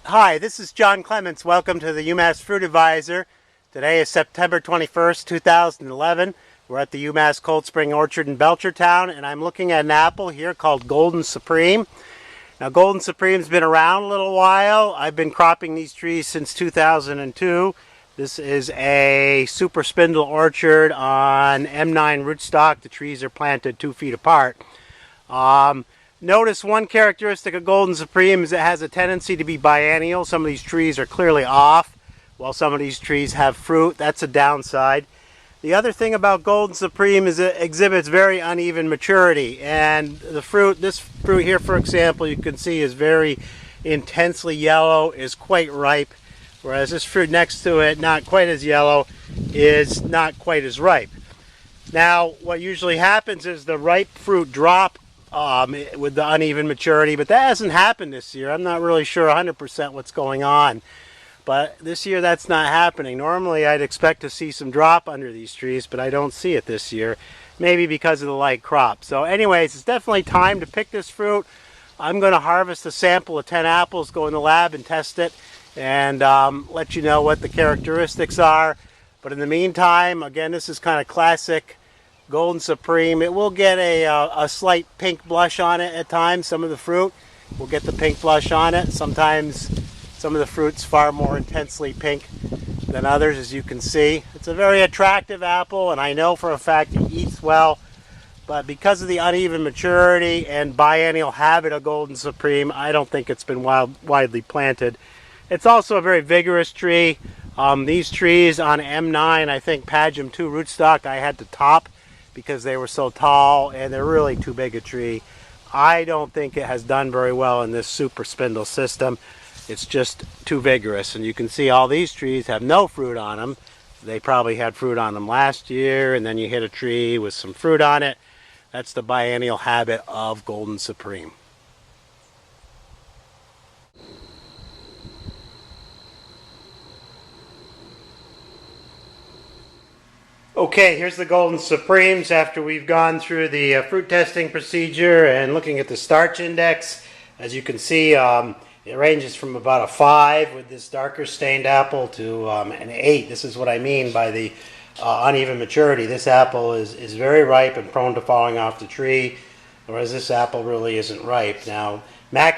Hi, this is John Clements. Welcome to the UMass Fruit Advisor. Today is September 21st, 2011. We're at the UMass Cold Spring Orchard in Belchertown, and I'm looking at an apple here called Golden Supreme. Now, Golden Supreme's been around a little while. I've been cropping these trees since 2002. This is a super spindle orchard on M9 rootstock. The trees are planted 2 feet apart. Notice one characteristic of Golden Supreme is it has a tendency to be biennial. Some of these trees are clearly off, while some of these trees have fruit. That's a downside. The other thing about Golden Supreme is it exhibits very uneven maturity. And the fruit, this fruit here, for example, you can see is very intensely yellow, is quite ripe. Whereas this fruit next to it, not quite as yellow, is not quite as ripe. Now, what usually happens is the ripe fruit drop with the uneven maturity, but that hasn't happened this year. I'm not really sure 100% what's going on, but this year that's not happening. Normally I'd expect to see some drop under these trees, but I don't see it this year, maybe because of the light crop. So anyways, it's definitely time to pick this fruit. I'm going to harvest a sample of 10 apples, go in the lab and test it, and let you know what the characteristics are. But in the meantime, again, this is kind of classic Golden Supreme. It will get a slight pink blush on it at times. Some of the fruit will get the pink blush on it. Sometimes some of the fruit's far more intensely pink than others, as you can see. It's a very attractive apple, and I know for a fact it eats well, but because of the uneven maturity and biennial habit of Golden Supreme, I don't think it's been widely planted. It's also a very vigorous tree. These trees on M9, I think Padgham 2 rootstock, I had to top because they were so tall and they're really too big a tree. I don't think it has done very well in this super spindle system. It's just too vigorous, and you can see all these trees have no fruit on them. They probably had fruit on them last year, and then you hit a tree with some fruit on it. That's the biennial habit of Golden Supreme. Okay, here's the Golden Supremes after we've gone through the fruit testing procedure and looking at the starch index. As you can see, it ranges from about a 5 with this darker stained apple to an 8. This is what I mean by the uneven maturity. This apple is very ripe and prone to falling off the tree, whereas this apple really isn't ripe. Now, Mac